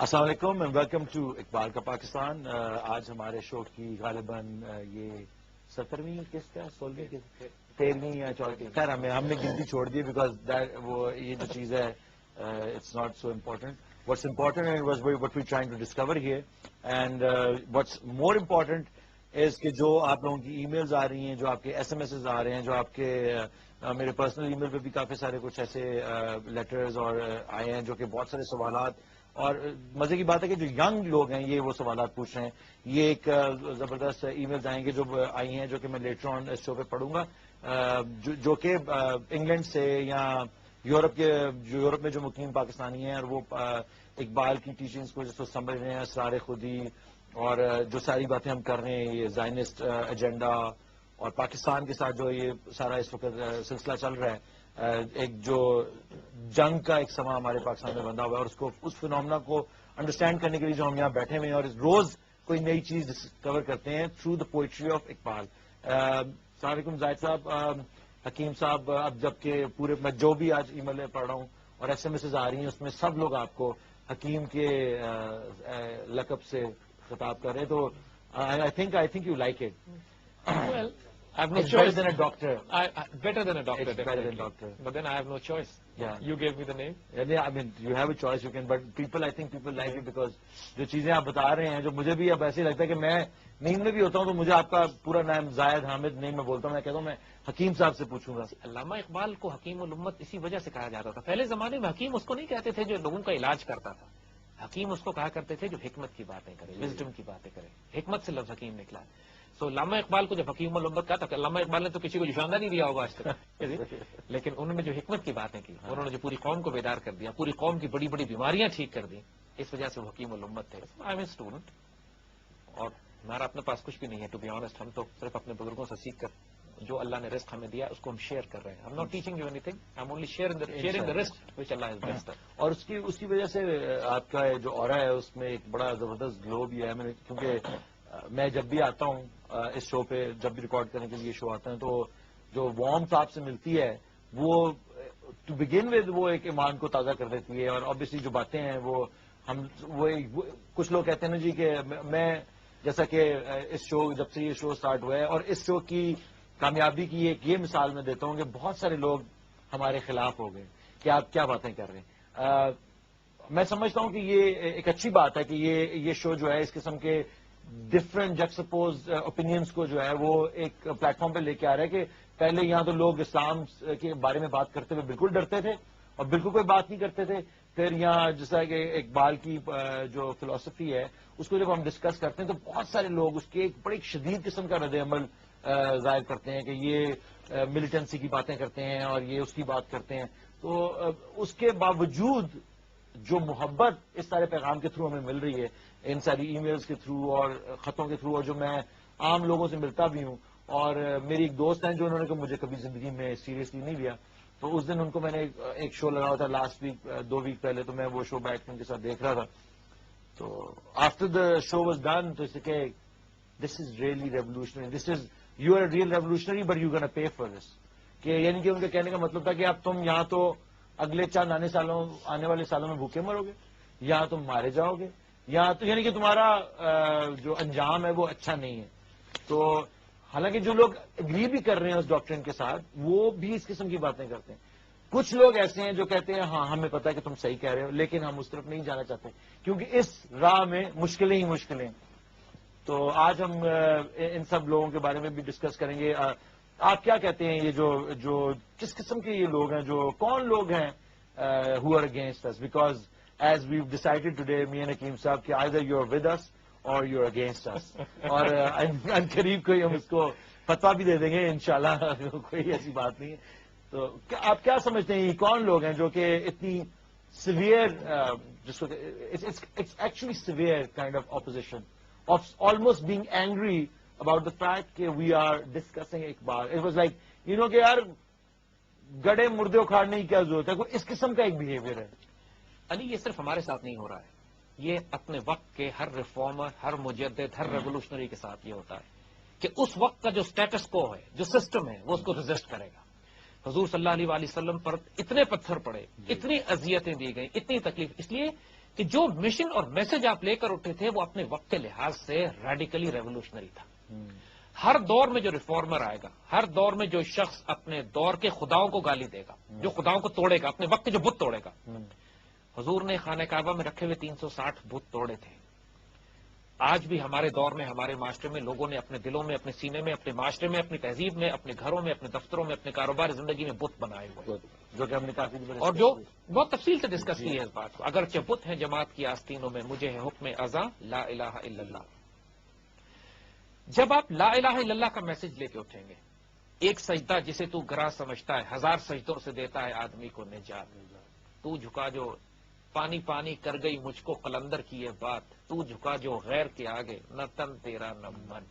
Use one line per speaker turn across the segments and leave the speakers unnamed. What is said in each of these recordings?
السلام علیکم and welcome to Iqbal کا پاکستان. آج ہمارے شو کی غالباً یہ 17ویں قسط ہے, 16ویں قسط, 13ویں یا 14ویں, خیر ہم نے گنتی چھوڑ دی بیکاز وہ یہ جو چیز ہے it's not so important. What's important and was what we trying to discover here and what's more important is کہ جو آپ لوگوں کی ای میلز آ رہی ہیں, جو آپ کے ایس ایم ایسز آ رہے ہیں, جو آپ کے میرے پرسنل ای میل پہ بھی کافی سارے کچھ ایسے لیٹرز اور آئے ہیں جو کہ بہت سارے سوالات, اور مزے کی بات ہے کہ جو ینگ لوگ ہیں یہ وہ سوالات پوچھ رہے ہیں. یہ ایک زبردست ای میلز آئیں گے جو آئی ہیں جو کہ میں لیٹر آن اس شو پہ پڑھوں گا, جو کہ انگلینڈ سے یا یورپ میں جو مقیم پاکستانی ہیں اور وہ اقبال کی ٹیچنگز کو جس کو سمجھ رہے ہیں, اسرار خودی اور جو ساری باتیں ہم کر رہے ہیں, یہ زائنسٹ ایجنڈا اور پاکستان کے ساتھ جو یہ سارا اس وقت سلسلہ چل رہا ہے, ایک جو جنگ کا ایک سما ہمارے پاکستان میں بندھا ہوا ہے, اور اس فنومنا کو انڈرسٹینڈ کرنے کے لیے جو ہم یہاں بیٹھے ہوئے ہیں اور روز کوئی نئی چیز ڈسکور کرتے ہیں through the poetry of Iqbal. السلام علیکم زاہد صاحب, حکیم صاحب. اب جبکہ پورے میں جو بھی آج ای میل پڑھ رہا ہوں اور ایس ایم ایسز آ رہی ہیں اس میں سب لوگ آپ کو حکیم کے لقب سے خطاب کر رہے ہیں, تو I think you like it.
I have no
It's
choice.
better than a doctor.
Better than a doctor,
It's better than
definitely.
doctor.
But then I have no choice.
Yeah.
You gave me the name.
Yeah, I mean, you have a choice, you can, but I think people like it because جو چیزیں آپ بتا رہے ہیں, جو مجھے بھی اب ایسے ہی لگتا ہے کہ میں نیند میں بھی ہوتا ہوں تو مجھے آپ کا پورا نام زاہد حامد نہیں میں بولتا ہوں, میں کہتا ہوں میں حکیم صاحب سے پوچھوں گا.
علامہ اقبال کو حکیم الامت اسی وجہ سے کہا جاتا تھا. پہلے زمانے میں حکیم اس کو نہیں کہتے تھے جو لوگوں کا علاج کرتا تھا. حکیم اس کو کہا کرتے تھے جو حکمت کی باتیں کرے, وزڈم کی باتیں کرے. حکمت سے لفظ حکیم نکلا. تو علامہ اقبال کو جب حکیم الامت کہا تھا, علامہ اقبال نے تو کسی کو نشاندہ نہیں دیا ہوگا آج تک, لیکن انہوں نے جو حکمت کی باتیں کی, انہوں نے جو پوری قوم کو بیدار کر دیا, پوری قوم کی بڑی بڑی بیماریاں ٹھیک کر دی, اس وجہ سے وہ حکیم الامت تھے. آئی ایم اے اسٹوڈنٹ, اور ہمارا اپنے پاس کچھ بھی نہیں ہے ٹو بی آنےسٹ. ہم تو صرف اپنے بزرگوں سے سیکھ کر جو اللہ نے رزق ہمیں دیا اس کو ہم شیئر کر رہے ہیں. ہم not teaching you any thing, I am only sharing دی رزق وچ اللہ ہیز بلیسڈ.
اور اس کی وجہ سے آپ کا جو اورا ہے اس میں ایک بڑا زبردست گلو بھی ہے. کیونکہ میں جب بھی آتا ہوں اس شو پہ, جب بھی ریکارڈ کرنے کے لیے شو آتے ہیں, تو جو وارمتھ آپ سے ملتی ہے وہ ٹو بگن ود وہ ایک ایمان کو تازہ کر دیتی ہے. اور آبویسلی جو باتیں ہیں وہ کچھ لوگ کہتے ہیں نا جی کہ میں جیسا کہ اس شو جب سے یہ شو سٹارٹ ہوا ہے اور اس شو کی کامیابی کی ایک یہ مثال میں دیتا ہوں کہ بہت سارے لوگ ہمارے خلاف ہو گئے کہ آپ کیا باتیں کر رہے ہیں. میں سمجھتا ہوں کہ یہ ایک اچھی بات ہے کہ یہ شو جو ہے اس قسم کے ڈفرینٹ جکسپوز اوپینینس کو جو ہے وہ ایک پلیٹ فارم پہ لے کے آ رہا ہے. کہ پہلے یہاں تو لوگ اسلام کے بارے میں بات کرتے ہوئے بالکل ڈرتے تھے اور بالکل کوئی بات نہیں کرتے تھے. پھر یہاں جیسا کہ اقبال کی جو فلسفی ہے اس کو جب ہم ڈسکس کرتے ہیں تو بہت سارے لوگ اس کے ایک بڑی شدید قسم کا رد عمل ظاہر کرتے ہیں کہ یہ ملیٹنسی کی باتیں کرتے ہیں اور یہ اس کی بات کرتے ہیں. تو اس کے باوجود جو محبت اس سارے پیغام کے تھرو ہمیں مل رہی ہے, ان ساری ای میلز کے تھرو اور خطوں کے تھرو, اور جو میں عام لوگوں سے ملتا بھی ہوں, اور میری ایک دوست ہیں جو انہوں نے مجھے کبھی زندگی میں سیریسلی نہیں لیا, تو اس دن ان کو میں نے ایک شو لگا ہوا تھا لاسٹ ویک, 2 ویک پہلے, تو میں وہ شو بیٹھ کے ان کے ساتھ دیکھ رہا تھا. تو after the show was done تو اس کہ this is really revolutionary, you are real revolutionary but you gonna pay for this. کہ یعنی کہ ان کے کہنے کا مطلب تھا کہ اب تم یہاں تو اگلے چند آنے والے سالوں میں بھوکے مرو گے, یہاں تم مارے جاؤ گے, یہاں تو یعنی کہ تمہارا جو انجام ہے وہ اچھا نہیں ہے. تو حالانکہ جو لوگ اگری بھی کر رہے ہیں اس ڈاکٹرن کے ساتھ وہ بھی اس قسم کی باتیں کرتے ہیں. کچھ لوگ ایسے ہیں جو کہتے ہیں ہاں ہمیں پتا ہے کہ تم صحیح کہہ رہے ہو لیکن ہم اس طرف نہیں جانا چاہتے کیونکہ اس راہ میں مشکلیں ہی مشکلیں. تو آج ہم ان سب لوگوں کے بارے میں بھی ڈسکس کریں گے. آپ کیا کہتے ہیں, یہ جو کس قسم کے یہ لوگ ہیں, جو کون لوگ ہیں who are against us, because as we've decided today, me and Hakeem صاحب, کہ either you're with us or you're against us. اور ان قریب کوئی ہم اس کو فتویٰ بھی دے دیں گے انشاءاللہ, کوئی ایسی بات نہیں ہے. تو آپ کیا سمجھتے ہیں یہ کون لوگ ہیں جو کہ اتنی سیویئر, جس کو it's actually severe kind of opposition of almost being angry about the fact کہ we are discussing Iqbal. It was like, you know کہ یار گڑے مردے اکھاڑنے کی کیا ضرورت ہے, کوئی اس قسم کا ایک بہیویئر ہے.
علی یہ صرف ہمارے ساتھ نہیں ہو رہا ہے, یہ اپنے وقت کے ہر ریفارمر, ہر مجدد, ہر ریولوشنری کے ساتھ یہ ہوتا ہے کہ اس وقت کا جو سٹیٹس کو ہے, جو سسٹم ہے, وہ اس کو ریزسٹ کرے گا. حضور صلی اللہ علیہ وسلم پر اتنے پتھر پڑے, اتنی اذیتیں دی گئیں, اتنی تکلیف, اس لیے کہ جو مشن اور میسج آپ لے کر اٹھے تھے وہ اپنے وقت کے لحاظ سے ریڈیکلی ریولوشنری تھا. ہر دور میں جو ریفارمر آئے گا، ہر دور میں جو شخص اپنے دور کے خداؤں کو گالی دے گا، جو خداؤں کو توڑے گا، اپنے وقت کے جو بت توڑے گا. حضور نے خانہ کعبہ میں رکھے ہوئے 360 بت توڑے تھے. آج بھی ہمارے دور میں، ہمارے معاشرے میں لوگوں نے اپنے دلوں میں، اپنے سینے میں، اپنے معاشرے میں، اپنی تہذیب میں، اپنے گھروں میں، اپنے دفتروں میں، اپنے کاروباری زندگی میں بت بنائے ہوئے،
جو کہ ہم نے کافی
اور جو بہت تفصیل سے ڈسکس کی ہے اس بات کو. اگرچہ بت ہیں جماعت کی آستینوں میں، مجھے ہے حکم ازاں لا الہ الا اللہ. جب آپ لا الہ الا اللہ کا میسج لے کے اٹھیں گے، ایک سجدہ جسے تو گراں سمجھتا ہے 1000 سجدوں سے دیتا ہے آدمی کو نجات. تو جھکا جو پانی پانی کر گئی مجھ کو قلندر کی یہ بات، تو جھکا جو غیر کے آگے نہ تن تیرا نہ من.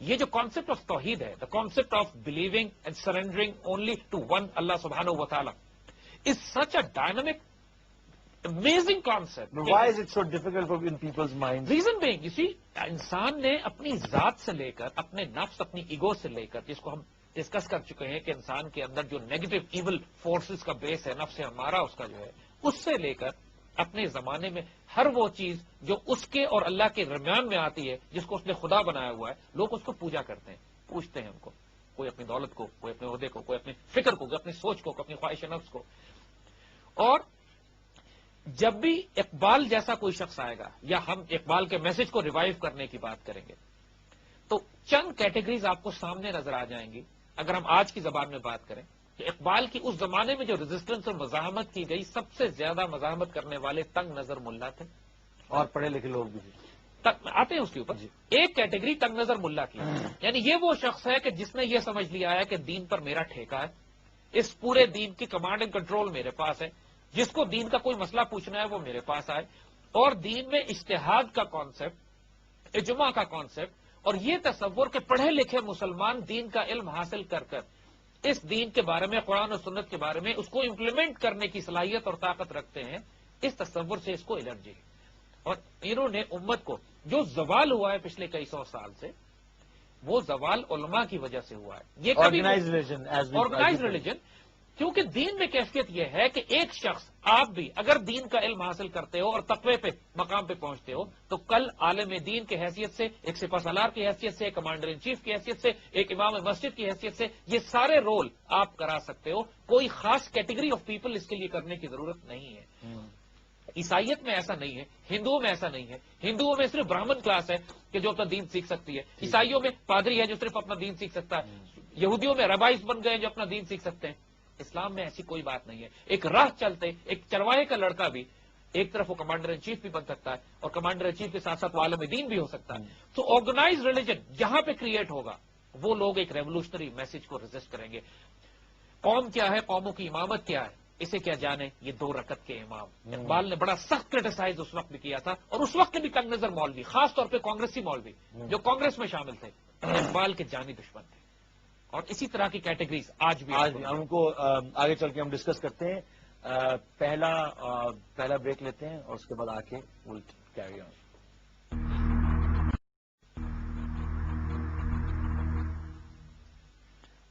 یہ جو کانسیپٹ آف توحید ہے، the concept of believing and surrendering only to one اللہ سبحانہ و تعالی is such a dynamic amazing concept.
Why is it so difficult in people's minds?
Reason being you see, انسان نے اپنی ذات سے لے کر، اپنے نفس، اپنی ایگو سے لے کر، جس کو ہم ڈسکس کر چکے ہیں کہ انسان کے اندر جو نیگیٹو ایول فورسز کا بیس ہے، نفس ہمارا اس کا جو ہے، اس سے لے کر اپنے زمانے میں ہر وہ چیز جو اس کے اور اللہ کے درمیان میں آتی ہے، جس کو اس نے خدا بنایا ہوا ہے، لوگ اس کو پوجا کرتے ہیں، پوچھتے ہیں ان کو. کوئی اپنی دولت کو، کوئی اپنے عہدے کو، کوئی اپنی فکر کو، کوئی اپنی سوچ کو، کوئی اپنی خواہش نفس کو. اور جب بھی اقبال جیسا کوئی شخص آئے گا، یا ہم اقبال کے میسج کو ریوائیو کرنے کی بات کریں گے، تو چند کیٹیگریز آپ کو سامنے نظر آ جائیں گی. اگر ہم آج کی زبان میں بات کریں کہ اقبال کی اس زمانے میں جو ریزسٹنس اور مزاحمت کی گئی، سب سے زیادہ مزاحمت کرنے والے تنگ نظر ملا تھے،
اور پڑھے لکھے لوگ بھی
آتے ہیں اس کے اوپر. ایک کیٹیگری تنگ نظر ملا کی، یعنی یہ وہ شخص ہے کہ جس نے یہ سمجھ لیا ہے کہ دین پر میرا ٹھیکہ ہے، اس پورے دین کی کمانڈ اینڈ کنٹرول میرے پاس ہے، جس کو دین کا کوئی مسئلہ پوچھنا ہے وہ میرے پاس آئے. اور دین میں اجتہاد کا کانسیپٹ، اجماع کا کانسیپٹ، اور یہ تصور کہ پڑھے لکھے مسلمان دین کا علم حاصل کر کر اس دین کے بارے میں، قرآن و سنت کے بارے میں اس کو امپلیمنٹ کرنے کی صلاحیت اور طاقت رکھتے ہیں، اس تصور سے اس کو الرجی ہے. اور انہوں نے امت کو جو زوال ہوا ہے پچھلے کئی سو سال سے، وہ زوال علماء کی وجہ سے ہوا ہے. یہ آرگنائز ریلیجن، کیونکہ دین میں کیفیت یہ ہے کہ ایک شخص، آپ بھی اگر دین کا علم حاصل کرتے ہو اور تقوی پہ مقام پہ پہنچتے ہو، تو کل عالم دین کی حیثیت سے، ایک سپہ سالار کی حیثیت سے، ایک کمانڈر ان چیف کی حیثیت سے، ایک امام مسجد کی حیثیت سے، یہ سارے رول آپ کرا سکتے ہو. کوئی خاص کیٹیگری آف پیپل اس کے لیے کرنے کی ضرورت نہیں ہے. عیسائیت میں ایسا نہیں ہے، ہندوؤں میں ایسا نہیں ہے. ہندوؤں میں صرف براہمن کلاس ہے کہ جو اپنا دین سیکھ سکتی ہے، عیسائیوں میں پادری ہے جو صرف اپنا دین سیکھ سکتا ہے، یہودیوں میں ربائز بن گئے جو اپنا دین سیکھ سکتے ہیں. اسلام میں ایسی کوئی بات نہیں ہے. ایک راہ چلتے، ایک چرواہے کا لڑکا بھی ایک طرف وہ کمانڈر ان چیف بھی بن سکتا ہے، اور کمانڈر ان چیف کے ساتھ ساتھ وہ عالم دین بھی ہو سکتا ہے. تو آرگنائز ریلیجن جہاں پہ کریٹ ہوگا، وہ لوگ ایک ریولوشنری میسج کو ریزسٹ کریں گے. قوم کیا ہے، قوموں کی امامت کیا ہے، اسے کیا جانے یہ 2 رکعت کے امام. اقبال نے بڑا سخت کرٹیسائز اس وقت بھی کیا تھا، اور اس وقت کے بھی تنگ نظر مولوی، خاص طور پہ کانگریسی مولوی جو کانگریس میں شامل تھے، اقبال کے جانی دشمن تھے. اور اسی طرح کی کیٹیگریز آج بھی
ہم کو آگے چل کے ہم ڈسکس کرتے ہیں. پہلا بریک لیتے ہیں اور اس کے بعد آ کے will carry on.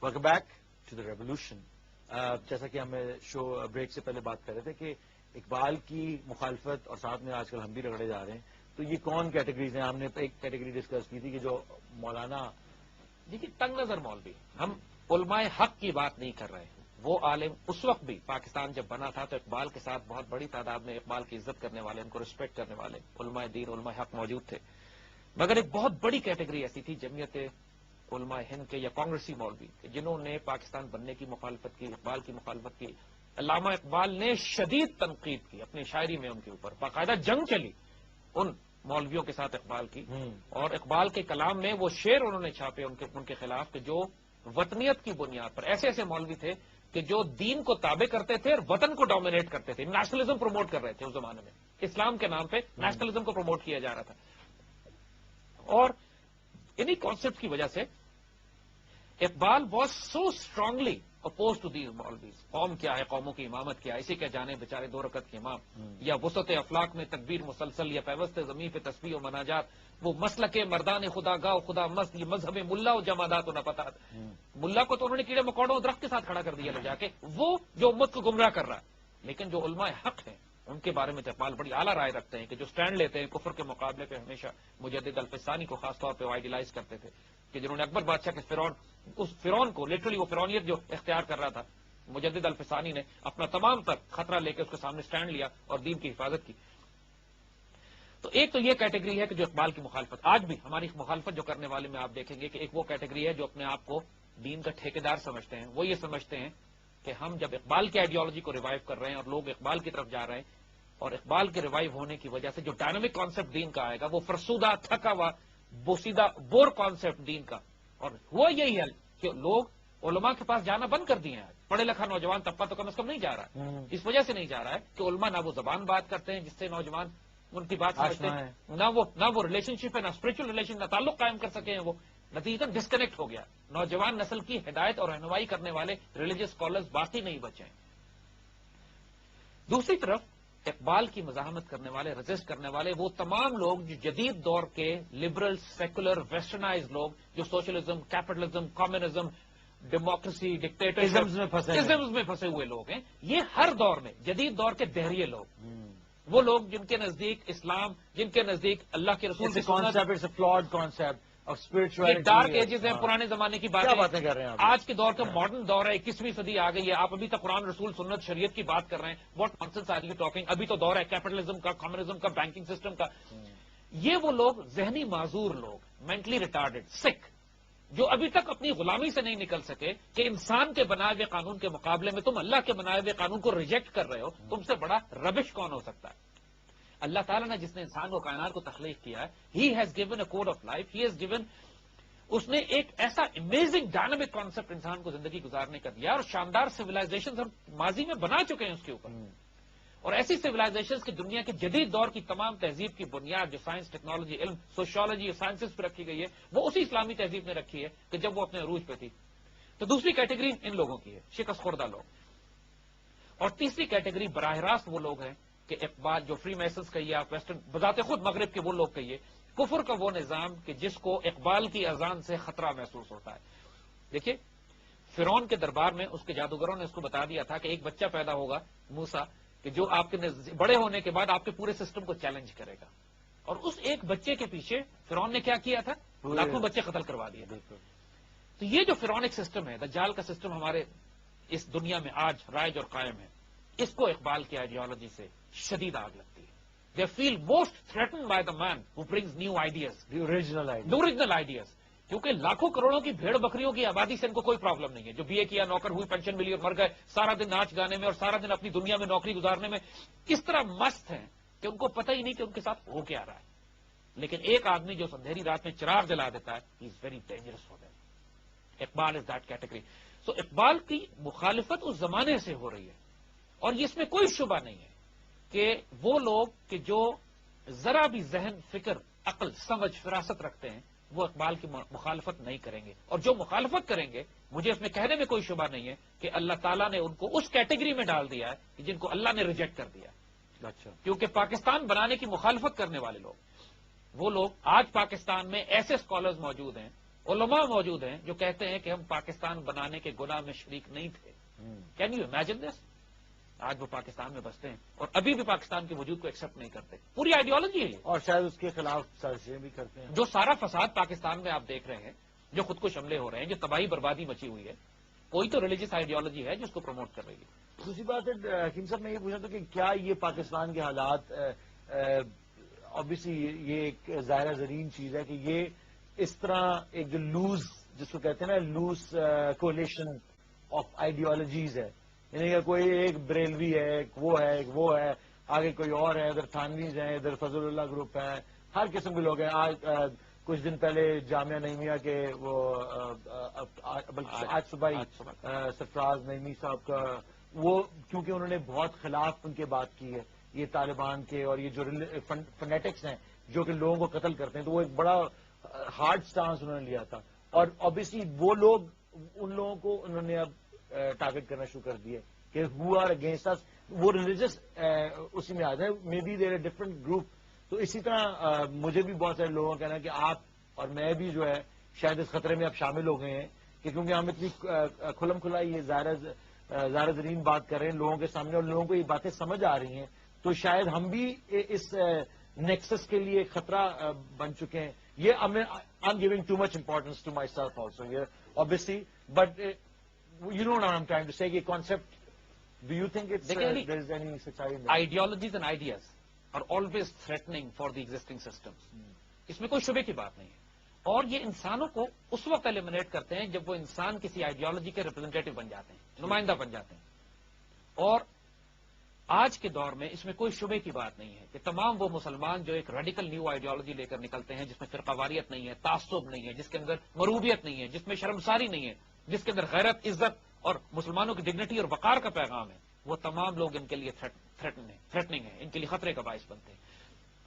Welcome back to the revolution. جیسا کہ ہم شو بریک سے پہلے بات کر رہے تھے کہ اقبال کی مخالفت اور ساتھ میں آج کل ہم بھی رگڑے جا رہے ہیں، تو یہ کون کیٹیگریز ہیں؟ ہم نے ایک کیٹیگری ڈسکس کی تھی کہ جو مولانا،
دیکھیے تنگ نظر مولوی، ہم علماء حق کی بات نہیں کر رہے ہیں. وہ عالم اس وقت بھی پاکستان جب بنا تھا تو اقبال کے ساتھ بہت بڑی تعداد میں اقبال کی عزت کرنے والے، ان کو رسپیکٹ کرنے والے علماء دین، علماء حق موجود تھے. مگر ایک بہت بڑی کیٹیگری ایسی تھی جمعیت علماء ہند کے یا کانگریسی مولوی، جنہوں نے پاکستان بننے کی مخالفت کی، اقبال کی مخالفت کی. علامہ اقبال نے شدید تنقید کی اپنی شاعری میں، ان کے اوپر باقاعدہ جنگ چلی ان مولویوں کے ساتھ اقبال کی. اور اقبال کے کلام میں وہ شعر انہوں نے چھاپے ان کے خلاف کہ جو وطنیت کی بنیاد پر، ایسے ایسے مولوی تھے کہ جو دین کو تابع کرتے تھے اور وطن کو ڈومینیٹ کرتے تھے، نیشنلزم پروموٹ کر رہے تھے. اس زمانے میں اسلام کے نام پہ نیشنلزم کو پروموٹ کیا جا رہا تھا. اور انہی کانسیپٹ کی وجہ سے Iqbal was so strongly oppose to these مولویز. قوم کیا ہے، قوموں کی امامت کیا ہے، اسے کیا جانے بیچارے 2 رکعت کے امام، یا وسط افلاق میں تکبیر مسلسل، یا پیوست زمین پہ تسبیح و مناجات، وہ مسلک مردان خدا گاہ خدا مست، یہ مذہب ملا و جمادات و نباتات. ملا کو تو انہوں نے کیڑے مکوڑوں درخت کے ساتھ کھڑا کر دیا لے جا کے، وہ جو امت کو گمراہ کر رہا ہے. لیکن جو علماء حق ہیں ان کے بارے میں تو اقبال بڑی اعلیٰ رائے رکھتے ہیں کہ جو سٹینڈ لیتے ہیں کفر کے مقابلے پہ ہمیشہ مجدد الفسانی کو خاص طور پہ آئیڈیلائز کرتے تھے کہ جنہوں نے اکبر بادشاہ کے فرعون کو لٹرلی وہ فرعونیت جو اختیار کر رہا تھا مجدد الفسانی نے اپنا تمام تر خطرہ لے کے اس کے سامنے سٹینڈ لیا اور دین کی حفاظت کی. تو ایک تو یہ کیٹیگری ہے کہ جو اقبال کی مخالفت آج بھی ہماری مخالفت جو کرنے والے میں آپ دیکھیں گے کہ ایک وہ کیٹیگری ہے جو اپنے آپ کو دین کا ٹھیکیدار سمجھتے ہیں. وہ یہ سمجھتے ہیں کہ ہم جب اقبال کی آئیڈیالوجی کو ریوائیو کر رہے ہیں اور لوگ اقبال کی طرف جا رہے ہیں اور اقبال کے ریوائیو ہونے کی وجہ سے جو ڈائنامک کانسیپٹ دین کا آئے گا وہ فرسودہ تھکا ہوا بوسیدہ بور کانسیپٹ دین کا. اور ہوا یہی ہے کہ لوگ علماء کے پاس جانا بند کر دیے ہیں. پڑھے لکھا نوجوان طبقہ تو کم از کم نہیں جا رہا ہے. اس وجہ سے نہیں جا رہا ہے کہ علماء نہ وہ زبان بات کرتے ہیں جس سے نوجوان ان کی بات سمجھتے ہیں, نہ وہ ریلیشن شپ ہے, نہ اسپرچل ریلیشن, نہ تعلق قائم کر سکے ہیں. وہ نتیجتاً ڈسکنیکٹ ہو گیا. نوجوان نسل کی ہدایت اور رہنمائی کرنے والے ریلیجیس اسکالرز باقی نہیں بچے ہیں. دوسری طرف اقبال کی مزاحمت کرنے والے, ریزسٹ کرنے والے وہ تمام لوگ جو جدید دور کے لبرل, سیکولر, ویسٹرنائز لوگ جو سوشلزم, کیپٹلزم, کمیونزم, ڈیموکریسی, ڈکٹیٹرزم میں پھنسے ہوئے لوگ ہیں. یہ ہر دور میں جدید دور کے دہریے لوگ, وہ لوگ جن کے نزدیک اسلام, جن کے نزدیک اللہ کے رسول کی سنت, یہ ڈارک ایجز ہیں, پرانے زمانے کی باتیں
کر رہے ہیں.
آج کے دور کا ماڈرن دور ہے, 21ویں صدی آ گئی ہے, آپ ابھی تک قرآن, رسول, سنت, شریعت کی بات کر رہے ہیں. What nonsense are you talking. ابھی تو دور ہے کیپٹلزم کا, کمیونزم کا, بینکنگ سسٹم کا. یہ وہ لوگ ذہنی معذور لوگ, مینٹلی ریٹارڈڈ, سکھ, جو ابھی تک اپنی غلامی سے نہیں نکل سکے کہ انسان کے بنائے ہوئے قانون کے مقابلے میں تم اللہ کے بنائے ہوئے قانون کو ریجیکٹ کر رہے ہو. تم سے بڑا ربش کون ہو سکتا ہے؟ اللہ تعالیٰ نے جس نے انسان کو, کائنات کو تخلیق کیا ہے, he has given a code of life, he has given, اس نے ایک ایسا امیزنگ ڈائنامک کانسیپٹ انسان کو زندگی گزارنے کا دیا, اور شاندار سویلائزیشن ہم ماضی میں بنا چکے ہیں اس کے اوپر. اور ایسی سویلائزیشن کی دنیا کے جدید دور کی تمام تہذیب کی بنیاد جو سائنس, ٹیکنالوجی, علم, سوشیالوجی اور سائنسز پہ رکھی گئی ہے, وہ اسی اسلامی تہذیب نے رکھی ہے کہ جب وہ اپنے عروج پہ تھی. تو دوسری کیٹیگری ان لوگوں کی ہے, شکست خوردہ لوگ. اور تیسری کیٹیگری براہ راست وہ لوگ ہیں کہ اقبال, جو فری میسنس کہیے آپ, ویسٹرن, بذات خود مغرب کے وہ لوگ کہیے, کفر کا وہ نظام کہ جس کو اقبال کی اذان سے خطرہ محسوس ہوتا ہے. دیکھیے, فرعون کے دربار میں اس کے جادوگروں نے اس کو بتا دیا تھا کہ ایک بچہ پیدا ہوگا, موسیٰ, کہ جو آپ کے بڑے ہونے کے بعد آپ کے پورے سسٹم کو چیلنج کرے گا. اور اس ایک بچے کے پیچھے فرعون نے کیا کیا تھا؟ لاکھوں بچے قتل کروا دیے. تو یہ جو فرعونک سسٹم ہے, دجال کا سسٹم ہمارے اس دنیا میں آج رائج اور قائم ہے, اس کو اقبال کی آئیڈیالوجی سے شدید آگ لگتی ہے. They feel most threatened by the man who brings new ideas.
The original ideas.
The original ideas. کیونکہ لاکھوں کروڑوں کی بھیڑ بکریوں کی آبادی سے ان کو کوئی پرابلم نہیں ہے. جو بی اے کیا, نوکر ہوئی, پینشن ملی اور مر گئے, سارا دن ناچ گانے میں اور سارا دن اپنی دنیا میں نوکری گزارنے میں کس طرح مست ہیں کہ ان کو پتہ ہی نہیں کہ ان کے ساتھ ہو کیا رہا ہے. لیکن ایک آدمی جو اندھیری رات میں چراغ جلا دیتا ہے, he is very dangerous for them. Iqbal is that category. So Iqbal کی مخالفت اس زمانے سے ہو رہی ہے, اور اس میں کوئی شبہ نہیں ہے کہ وہ لوگ کہ جو ذرا بھی ذہن, فکر, عقل, سمجھ, فراست رکھتے ہیں, وہ اقبال کی مخالفت نہیں کریں گے. اور جو مخالفت کریں گے, مجھے اس میں کہنے میں کوئی شبہ نہیں ہے کہ اللہ تعالیٰ نے ان کو اس کیٹیگری میں ڈال دیا ہے کہ جن کو اللہ نے ریجیکٹ کر دیا.
اچھا.
کیونکہ پاکستان بنانے کی مخالفت کرنے والے لوگ, وہ لوگ آج پاکستان میں ایسے اسکالرز موجود ہیں, علماء موجود ہیں جو کہتے ہیں کہ ہم پاکستان بنانے کے گناہ میں شریک نہیں تھے. Can you imagine this? آج وہ پاکستان میں بستے ہیں اور ابھی بھی پاکستان کے وجود کو ایکسپٹ نہیں کرتے. پوری آئیڈیالوجی ہے,
اور شاید اس کے خلاف سازشیں بھی کرتے ہیں.
جو سارا فساد پاکستان میں آپ دیکھ رہے ہیں, جو خود کش حملے ہو رہے ہیں, جو تباہی بربادی مچی ہوئی ہے, کوئی تو ریلیجیس آئیڈیالوجی ہے جو اس کو پروموٹ کر رہی ہے.
دوسری بات ہے حکیم صاحب, میں یہ پوچھا تھا کہ کیا یہ پاکستان کے حالات, obviously یہ ایک ظاہرہ زرین چیز ہے کہ یہ اس طرح ایک جو لوز, جس کو کہتے ہیں نا لوز کولیشن آف آئیڈیالوجیز ہے, یعنی کہ کوئی ایک بریلوی ہے, ایک وہ ہے, آگے کوئی اور ہے, ادھر تھانویز ہیں, ادھر فضل اللہ گروپ ہیں, ہر قسم کے لوگ ہیں. آج کچھ دن پہلے جامعہ نعیمیہ کے وہ آج صبح سرفراز نعیمی صاحب کا, وہ کیونکہ انہوں نے بہت خلاف ان کے بات کی ہے یہ طالبان کے, اور یہ جو فنیٹکس ہیں جو کہ لوگوں کو قتل کرتے ہیں, تو وہ ایک بڑا ہارڈ سٹانس انہوں نے لیا تھا. اور obviously وہ لوگ, ان لوگوں کو انہوں نے اب ٹارگیٹ کرنا شروع کر دیے کہ ہو آر اگینسٹ اس, وہ ریلیجس اسی میں آ جائے, may be there a different group. تو اسی طرح مجھے بھی بہت سارے لوگوں کا کہنا ہے کہ آپ اور میں بھی جو ہے شاید اس خطرے میں اب شامل ہو گئے ہیں کہ کیونکہ ہم اتنی کھلم کھلا یہ ظاہر زرین بات کر رہے ہیں لوگوں کے سامنے, اور لوگوں کو یہ باتیں سمجھ آ رہی ہیں, تو شاید ہم بھی اس نیکسس کے لیے خطرہ بن چکے ہیں. یہ I am giving too much importance to myself also obviously, but you know what I'm trying to say, یہ concept, do you think there is any such idea?
Ideologies and ideas are always threatening for the existing systems. اس میں کوئی شبے کی بات نہیں ہے. اور یہ انسانوں کو اس وقت ایلیمنیٹ کرتے ہیں جب وہ انسان کسی آئیڈیالوجی کے ریپرزینٹیٹو بن جاتے ہیں, نمائندہ بن جاتے ہیں. اور آج کے دور میں اس میں کوئی شبے کی بات نہیں ہے کہ تمام وہ مسلمان جو ایک ریڈیکل نیو آئیڈیالوجی لے کر نکلتے ہیں, جس میں فرقہ واریت نہیں ہے, تعصب نہیں ہے, جس کے اندر مروبیت نہیں ہے, جس میں شرمساری نہیں ہے, جس کے اندر غیرت, عزت اور مسلمانوں کی ڈگنیٹی اور وقار کا پیغام ہے, وہ تمام لوگ ان کے لیے تھریٹنگ ہے, ان کے لیے خطرے کا باعث بنتے ہیں.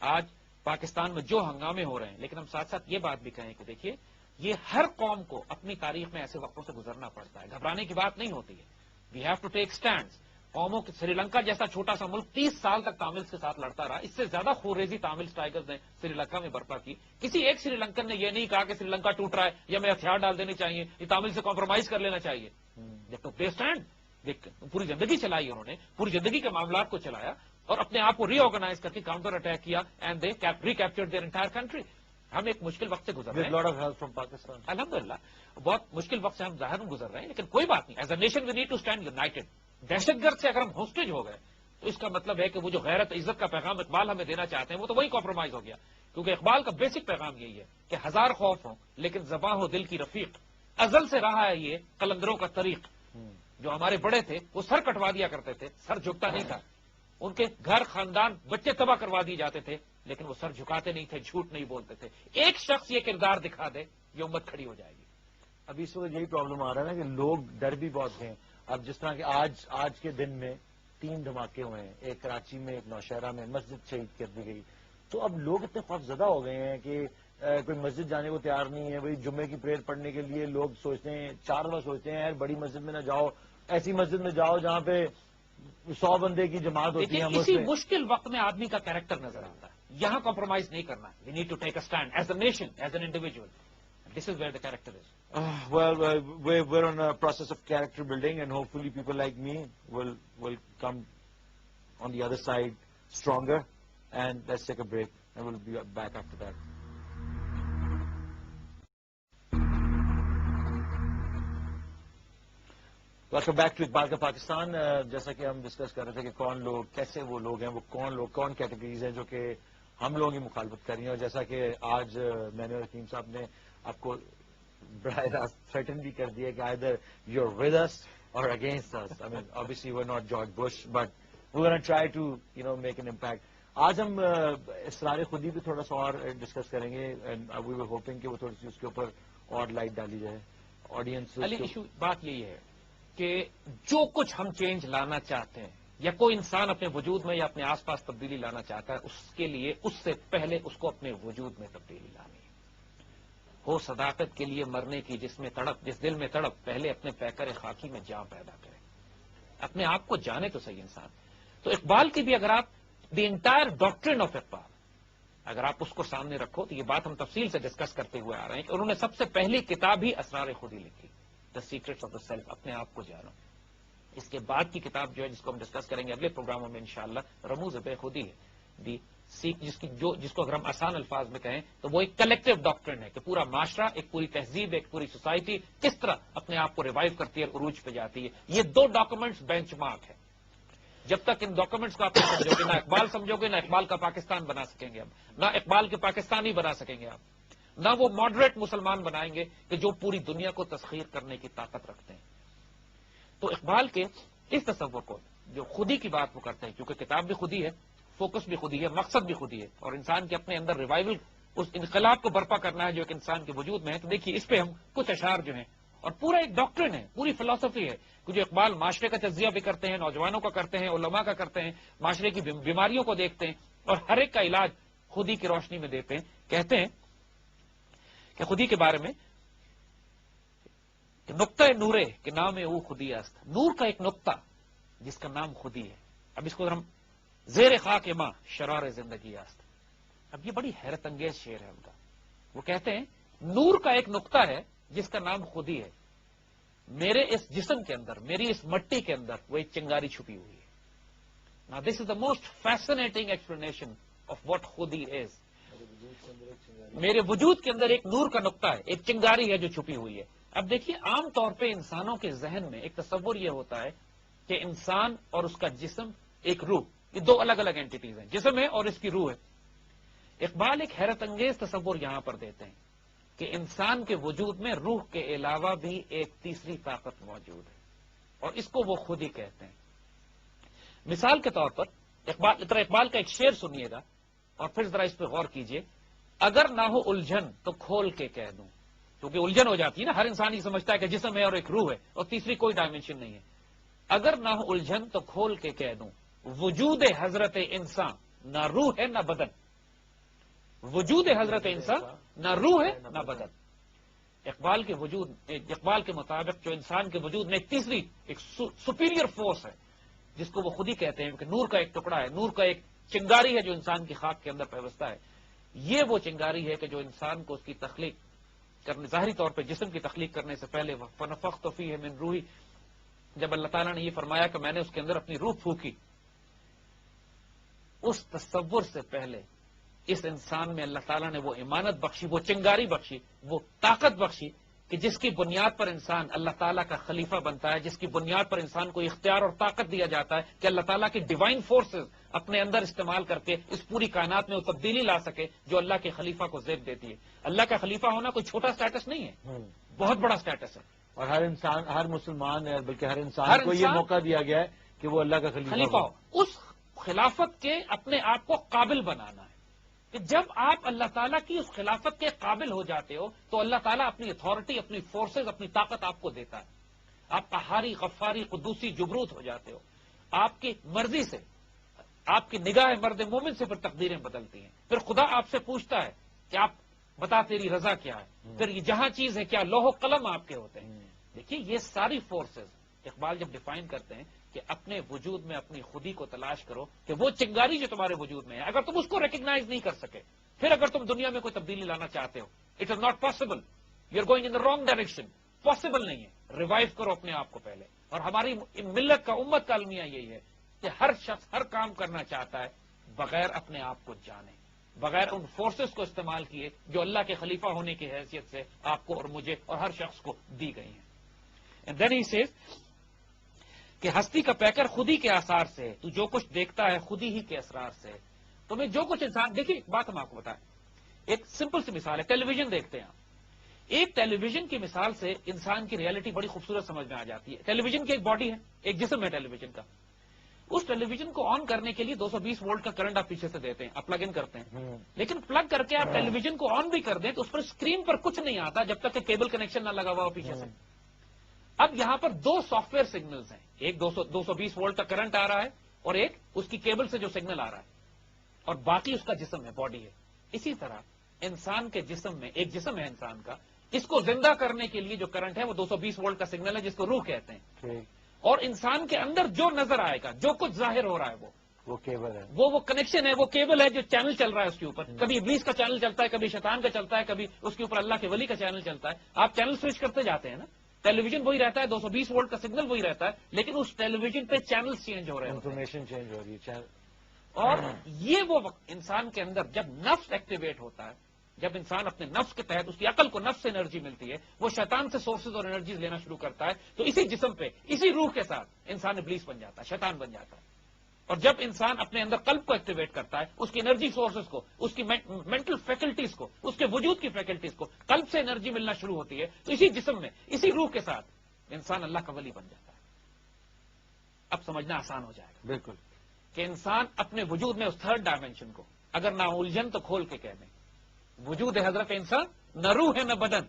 آج پاکستان میں جو ہنگامے ہو رہے ہیں, لیکن ہم ساتھ ساتھ یہ بات بھی کہیں کہ دیکھیے یہ ہر قوم کو اپنی تاریخ میں ایسے وقتوں سے گزرنا پڑتا ہے, گھبرانے کی بات نہیں ہوتی ہے. We have to take stand. قوموں کے سری لنکا جیسا چھوٹا سا ملک 30 سال تک تاملز کے ساتھ لڑتا رہا. اس سے زیادہ خوریزی تاملز ٹائیگرز نے سری لنکا میں برپا کی. کسی ایک سری لنکن نے یہ نہیں کہا کہ سری لنکا ٹوٹ رہا ہے یا میں ہتھیار ڈال دینے چاہیے, یہ تامل سے کمپرومائز کر لینا چاہیے. جب تو اسٹینڈ پوری زندگی چلائی انہوں نے, پوری زندگی کے معاملات کو چلایا اور اپنے آپ کو ری آرگنائز کر کے کاؤنٹر اٹیک کیا and they recaptured their entire country. ہم ایک مشکل وقت سے گزر رہے ہیں الحمدللہ, بہت مشکل وقت سے ہم ظاہر گزر رہے ہیں, لیکن کوئی بات نہیں. As a nation we need to stand united. دہشت گرد سے اگر ہم ہوسٹیج ہو گئے تو اس کا مطلب ہے کہ وہ جو غیرت عزت کا پیغام اقبال ہمیں دینا چاہتے ہیں وہ تو وہی کمپرومائز ہو گیا. کیونکہ اقبال کا بیسک پیغام یہی ہے کہ ہزار خوف ہوں لیکن زباں ہو دل کی رفیق. ازل سے رہا ہے یہ قلندروں کا طریق. جو ہمارے بڑے تھے وہ سر کٹوا دیا کرتے تھے, سر جھکتا نہیں تھا. ان کے گھر, خاندان, بچے تباہ کروا دیے جاتے تھے, لیکن وہ سر جھکاتے نہیں تھے, جھوٹ نہیں بولتے تھے. ایک شخص یہ کردار دکھا دے, یہ امت کھڑی ہو جائے گی.
ابھی اس وقت یہی پرابلم آ رہا ہے نا کہ لوگ ڈر بھی بہت ہیں. اب جس طرح کہ آج کے دن میں 3 دھماکے ہوئے ہیں, ایک کراچی میں, ایک نوشہرہ میں, مسجد شہید کر دی گئی. تو اب لوگ اتنے خوف زدہ ہو گئے ہیں کہ کوئی مسجد جانے کو تیار نہیں ہے. وہی جمعے کی پریئر پڑھنے کے لیے لوگ سوچتے ہیں, 4 دفعہ سوچتے ہیں یار بڑی مسجد میں نہ جاؤ, ایسی مسجد میں جاؤ جہاں پہ 100 بندے کی جماعت ہوتی ہے.
اسی مشکل وقت میں آدمی کا کیریکٹر نظر آتا ہے. یہاں کمپرومائز نہیں کرنا. We need to take a stand as a nation, as an individual. This is where the character is.
We're on a process of character building, and hopefully people like me will come on the other side stronger. And let's take a break, and we'll be back after that. Welcome back to Iqbal Ka Pakistan. جیسا کہ ہم discuss کر رہے تھے کہ کون لوگ, کیسے وہ لوگ ہیں, وہ کون کیٹیگریز ہیں جو کہ ہم لوگوں کی مخالفت کر رہی ہیں. اور جیسا کہ آج میں نے اور حکیم صاحب نے آپ کو براہ راست تھریٹن بھی کر دیا کہ either you're with us or against us. I mean, obviously we're not George Bush, but we're going to try to, make an impact. آج ہم اسرار خودی پہ تھوڑا سا اور ڈسکس کریں گے, اینڈ وی ور ہوپنگ کہ وہ تھوڑی سی اس کے اوپر اور لائٹ ڈالی جائے. آڈینس
ایشو بات یہی ہے کہ جو کچھ ہم چینج لانا چاہتے ہیں یا کوئی انسان اپنے وجود میں یا اپنے آس پاس تبدیلی لانا چاہتا ہے, اس کے لیے اس سے پہلے اس کو اپنے وجود میں تبدیلی لانی ہے. ہو صداقت کے لیے مرنے کی جس دل میں تڑپ, پہلے اپنے پیکر خاکی میں جان پیدا کرے. اپنے آپ کو جانے تو صحیح انسان. تو اقبال کی بھی اگر آپ دی انٹائر ڈاکٹرن آف اقبال اگر آپ اس کو سامنے رکھو تو یہ بات ہم تفصیل سے ڈسکس کرتے ہوئے آ رہے ہیں کہ انہوں نے سب سے پہلی کتاب ہی اسرار خودی لکھی, دا سیکرٹس آف دا سیلف, اپنے آپ کو جانو. اس کے بعد کی کتاب جو ہے جس کو ہم ڈسکس کریں گے اگلے پروگراموں میں انشاءاللہ, رموز بے خودی ہے. دی سیکھ جس کو اگر ہم آسان الفاظ میں کہیں تو وہ ایک کلیکٹو ڈاکٹرن ہے کہ پورا معاشرہ, ایک پوری تہذیب, ایک پوری سوسائٹی کس طرح اپنے آپ کو ریوائیو کرتی ہے, عروج پہ جاتی ہے. یہ 2 ڈاکومنٹس بینچ مارک ہے. جب تک ان ڈاکومنٹس کو آپ نہیں سمجھو گے, نہ اقبال سمجھو گے, نہ اقبال کا پاکستان بنا سکیں گے آپ, نہ اقبال کے پاکستانی بنا سکیں گے آپ, نہ وہ ماڈریٹ مسلمان بنائیں گے کہ جو پوری دنیا کو تسخیر کرنے کی طاقت رکھتے ہیں. تو اقبال کے اس تصور کو, جو خودی کی بات وہ کرتے ہیں, کیونکہ کتاب بھی خودی ہے, فوکس بھی خودی ہے, مقصد بھی خودی ہے, اور انسان کے اپنے اندر ریوائول, اس انقلاب کو برپا کرنا ہے جو ایک انسان کے وجود میں ہے. تو دیکھیے اس پہ ہم کچھ اشعار جو ہیں, اور پورا ایک ڈاکٹرن ہے, پوری فلسفی ہے کہ جو اقبال معاشرے کا تجزیہ بھی کرتے ہیں, نوجوانوں کا کرتے ہیں, علماء کا کرتے ہیں, معاشرے کی بیماریوں کو دیکھتے ہیں اور ہر ایک کا علاج خودی کی روشنی میں دیتے ہیں. کہتے ہیں کہ خودی کے بارے میں کہ نقطہ نورے کے نام او خودی است, نور کا ایک نقطہ جس کا نام خودی ہے. اب اس کو ہم زیر خاک ماں شرار زندگی است. اب یہ بڑی حیرت انگیز شعر ہے ان کا. وہ کہتے ہیں نور کا ایک نقطہ ہے جس کا نام خودی ہے, میرے اس جسم کے اندر, میری اس مٹی کے اندر وہ ایک چنگاری چھپی ہوئی ہے. Now this is the most fascinating explanation of what khudi is. میرے وجود کے اندر ایک نور کا نقطہ ہے, ایک چنگاری ہے جو چھپی ہوئی ہے. اب دیکھیے عام طور پہ انسانوں کے ذہن میں ایک تصور یہ ہوتا ہے کہ انسان اور اس کا جسم ایک روح, یہ دو الگ الگ اینٹیز ہیں, جسم ہے اور اس کی روح ہے. اقبال ایک حیرت انگیز تصور یہاں پر دیتے ہیں کہ انسان کے وجود میں روح کے علاوہ بھی ایک تیسری طاقت موجود ہے, اور اس کو وہ خود ہی کہتے ہیں. مثال کے طور پر اقبال کا ایک شعر سنیے گا اور پھر ذرا اس پہ غور کیجئے. اگر نہ ہو الجھن تو کھول کے کہہ دوں, کیونکہ الجھن ہو جاتی ہے نا, ہر انسان یہ سمجھتا ہے کہ جسم ہے اور ایک روح ہے اور تیسری کوئی ڈائمنشن نہیں ہے. اگر نہ ہو الجھن تو کھول کے کہہ دوں, وجود حضرت انسان نہ روح ہے نہ بدن. وجود حضرت انسان نہ روح ہے نہ بدن. اقبال کے مطابق جو انسان کے وجود میں ایک تیسری, ایک سپیریئر فورس ہے جس کو وہ خود ہی کہتے ہیں کہ نور کا ایک ٹکڑا ہے, نور کا ایک چنگاری ہے جو انسان کی خاک کے اندر پیوستہ ہے. یہ وہ چنگاری ہے کہ جو انسان کو اس کی تخلیق کرنے, ظاہری طور پہ جسم کی تخلیق کرنے سے پہلے, فنفخت فیہ من روحی, جب اللہ تعالیٰ نے یہ فرمایا کہ میں نے اس کے اندر اپنی روح پھونکی, اس تصور سے پہلے اس انسان میں اللہ تعالیٰ نے وہ امانت بخشی, وہ چنگاری بخشی, وہ طاقت بخشی کہ جس کی بنیاد پر انسان اللہ تعالیٰ کا خلیفہ بنتا ہے, جس کی بنیاد پر انسان کو اختیار اور طاقت دیا جاتا ہے کہ اللہ تعالیٰ کی ڈیوائن فورسز اپنے اندر استعمال کر کے اس پوری کائنات میں وہ تبدیلی لا سکے جو اللہ کے خلیفہ کو زیب دیتی ہے. اللہ کا خلیفہ ہونا کوئی چھوٹا سٹیٹس نہیں ہے, بہت بڑا سٹیٹس ہے.
اور ہر انسان, ہر مسلمان ہے, بلکہ ہر انسان کو یہ موقع دیا گیا ہے کہ وہ اللہ کا خلیفہ ہو.
اس خلافت کے اپنے آپ کو قابل بنانا ہے کہ جب آپ اللہ تعالیٰ کی اس خلافت کے قابل ہو جاتے ہو تو اللہ تعالیٰ اپنی اتھارٹی, اپنی فورسز, اپنی طاقت آپ کو دیتا ہے. آپ قہاری, غفاری, قدوسی, جبروت ہو جاتے ہو. آپ کی مرضی سے, آپ کی نگاہ مرد مومن سے پھر تقدیریں بدلتی ہیں. پھر خدا آپ سے پوچھتا ہے کہ آپ بتا تیری رضا کیا ہے, پھر یہ جہاں چیز ہے کیا لوح و قلم آپ کے ہوتے ہیں. دیکھیے یہ ساری فورسز اقبال جب ڈیفائن کرتے ہیں کہ اپنے وجود میں اپنی خودی کو تلاش کرو کہ وہ چنگاری جو تمہارے وجود میں ہے, اگر تم اس کو ریکگنائز نہیں کر سکے, پھر اگر تم دنیا میں کوئی تبدیلی لانا چاہتے ہو, it is not possible, you are going in the wrong direction, possible نہیں ہے. ریوائو کرو اپنے آپ کو پہلے. اور ہماری ملت کا, امت کا المیہ یہی ہے کہ ہر شخص ہر کام کرنا چاہتا ہے بغیر اپنے آپ کو جانے, بغیر ان فورسز کو استعمال کیے جو اللہ کے خلیفہ ہونے کی حیثیت سے آپ کو اور مجھے اور ہر شخص کو دی گئی ہیں. اینڈ دین ہی سیز کہ ہستی کا پیکر خودی کے آثار سے, تو جو کچھ دیکھتا ہے خودی ہی کے اسرار سے. تمہیں جو کچھ انسان, دیکھیے ایک بات ہم آپ کو بتائیں, ایک سمپل سی مثال ہے, ٹیلی ویژن دیکھتے ہیں آپ. ایک ٹیلی ویژن کی مثال سے انسان کی ریئلٹی بڑی خوبصورت سمجھ میں آ جاتی ہے. ٹیلی ویژن کی ایک باڈی ہے, ایک جسم ہے ٹیلی ویژن کا. اس ٹیلی ویژن کو آن کرنے کے لیے 220 وولٹ کا کرنٹ آپ پیچھے سے دیتے ہیں, آپ پلگ ان کرتے ہیں. لیکن پلگ کر کے آپ ٹیلی ویژن کو آن بھی کر دیں تو اس پر اسکرین پر کچھ نہیں آتا جب تک کہ کیبل کنیکشن نہ لگا ہوا ہو پیچھے سے. اب یہاں پر دو سافٹ ویئر سگنلز ہیں, ایک 220 وولٹ کا کرنٹ آ رہا ہے اور ایک اس کی کیبل سے جو سگنل آ رہا ہے, اور باقی اس کا جسم ہے, باڈی ہے. اسی طرح انسان کے جسم میں ایک جسم ہے انسان کا, اس کو زندہ کرنے کے لیے جو کرنٹ ہے وہ 220 وولٹ کا سگنل ہے جس کو روح کہتے ہیں. اور انسان کے اندر جو نظر آئے گا, جو کچھ ظاہر ہو رہا ہے وہ
کیبل ہے,
وہ کنیکشن ہے, وہ کیبل ہے جو چینل چل رہا ہے اس کے اوپر. کبھی ابلیس کا چینل چلتا ہے, کبھی شیطان کا چلتا ہے, کبھی اس کے اوپر اللہ کے ولی کا چینل چلتا ہے. آپ چینل سوئچ کرتے جاتے ہیں نا, ٹیلی ویژن وہی رہتا ہے, 220 وولٹ کا سگنل وہی رہتا ہے, لیکن اس ٹیلی ویژن پہ چینل چینج ہو رہے ہیں,
انفارمیشن چینج ہو رہی ہے.
اور یہ وہ وقت انسان کے اندر جب نفس ایکٹیویٹ ہوتا ہے, جب انسان اپنے نفس کے تحت, اس کی عقل کو نفس سے انرجی ملتی ہے, وہ شیطان سے سورسز اور انرجیز لینا شروع کرتا ہے, تو اسی جسم پہ, اسی روح کے ساتھ انسان ابلیس بن جاتا ہے, شیطان بن جاتا ہے. اور جب انسان اپنے اندر قلب کو ایکٹیویٹ کرتا ہے, اس کی انرجی سورسز کو, اس کی مینٹل فیکلٹیز کو, اس کے وجود کی فیکلٹیز کو, قلب سے انرجی ملنا شروع ہوتی ہے, تو اسی جسم میں, اسی روح کے ساتھ انسان اللہ کا ولی بن جاتا ہے. اب سمجھنا آسان ہو جائے گا
بالکل
کہ انسان اپنے وجود میں اس تھرڈ ڈائمنشن کو اگر نہ الجھن تو کھول کے کہہ دیں, وجود حضرت انسان نہ روح ہے نہ بدن,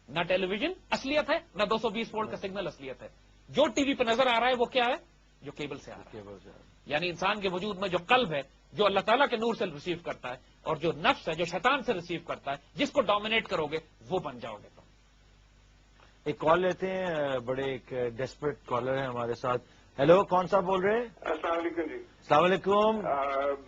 نہ ٹیلی ویژن اصلیت ہے, نہ 220 وولٹ کا سگنل اصلیت ہے. جو ٹی وی پہ نظر آ رہا ہے وہ کیا ہے, جو کیبل سے آ رہا ہے. یعنی انسان کے وجود میں جو قلب ہے, جو اللہ تعالیٰ کے نور سے ریسیو کرتا ہے, اور جو نفس ہے جو شیطان سے ریسیو کرتا ہے, جس کو ڈومینیٹ کرو گے وہ بن جاؤ گے.
ایک کال لیتے ہیں, بڑے ایک ڈیسپریٹ کالر ہیں ہمارے ساتھ. ہیلو, کون صاحب بول رہے ہیں؟
السلام علیکم جی.
السلام علیکم.